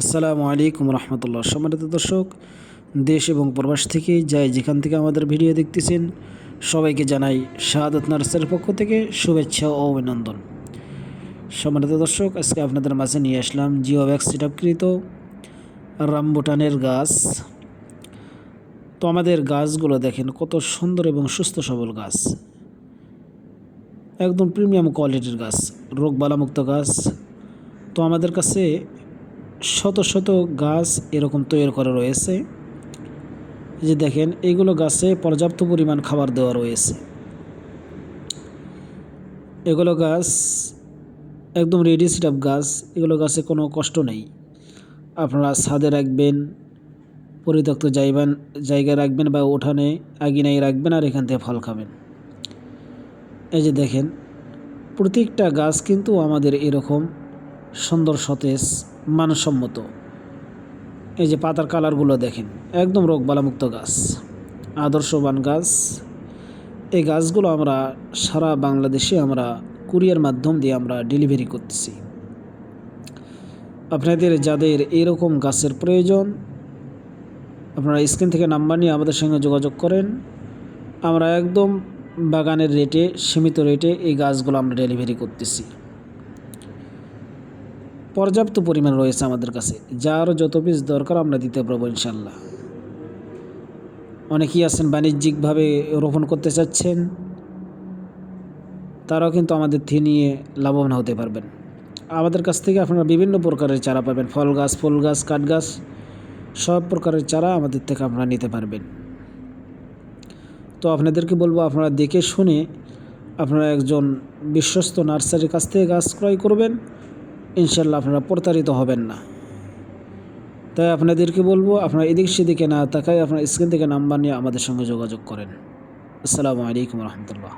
আসসালামু আলাইকুম রহমতুল্লাহ। সম্মানিত দর্শক, দেশ এবং প্রবাস থেকে যাই যেখান থেকে আমাদের ভিডিও দেখতেছেন, সবাইকে জানাই শাহাদাত নার্সারির পক্ষ থেকে শুভেচ্ছা ও অভিনন্দন। সম্মানিত দর্শক, আজকে আপনাদের মাঝে নিয়ে আসলাম জিও ব্যাগ সেটআপকৃত রামবুটানের গাছ। তো আমাদের গাছগুলো দেখেন কত সুন্দর এবং সুস্থ সবল গাছ, একদম প্রিমিয়াম কোয়ালিটির গাছ, রোগবালামুক্ত গাছ। তো আমাদের কাছে শত শত গাছ এরকম তৈরি করা রয়েছে। যে দেখেন, এইগুলো গাছে পর্যাপ্ত পরিমাণ খাবার দেওয়া রয়েছে। এগুলো গাছ একদম রেডি সেটআপ গাছ। এগুলো গাছে কোনো কষ্ট নেই। আপনারা ছাদে রাখবেন, পরিত্যক্ত জায়গায় রাখবেন বা উঠানে আঙিনায় রাখবেন, আর এখান থেকে ফল খাবেন। এই যে দেখেন, প্রত্যেকটা গাছ কিন্তু আমাদের এরকম সুন্দর, সতেজ, মানসম্মত। এই যে পাতার কালারগুলো দেখেন, একদম রোগবালামুক্ত গাছ, আদর্শবান গাছ। এই গাছগুলো আমরা সারা বাংলাদেশে আমরা কুরিয়ার মাধ্যম দিয়ে আমরা ডেলিভারি করতেছি। আপনাদের যাদের এরকম গাছের প্রয়োজন, আপনারা স্ক্রিন থেকে নাম্বার নিয়ে আমাদের সঙ্গে যোগাযোগ করেন। আমরা একদম বাগানের রেটে, সীমিত রেটে এই গাছগুলো আমরা ডেলিভারি করতেছি। পর্যাপ্ত পরিমাণ রয়েছে আমাদের কাছে, যার যত পিস দরকার আমরা দিতে পারবো ইনশাল্লাহ। অনেকেই আছেন বাণিজ্যিকভাবে রোপণ করতে চাচ্ছেন, তারাও কিন্তু আমাদের থেকে নিয়ে লাভবান হতে পারবেন। আমাদের কাছ থেকে আপনারা বিভিন্ন প্রকারের চারা পাবেন, ফল গাছ, ফুল গাছ, কাঠ গাছ, সব প্রকারের চারা আমাদের থেকে আপনারা নিতে পারবেন। তো আপনাদেরকে বলবো, আপনারা দেখে শুনে আপনারা একজন বিশ্বস্ত নার্সারির কাছ থেকে গাছ ক্রয় করবেন, ইনশাল্লাহ আপনারা প্রতারিত হবেন না। তাই আপনাদেরকে বলবো, আপনারা এদিক সেদিকে না তাকায় আপনারা স্ক্রিন থেকে নাম্বার নিয়ে আমাদের সঙ্গে যোগাযোগ করেন। আসসালামু আলাইকুম রহমতুল্লাহ।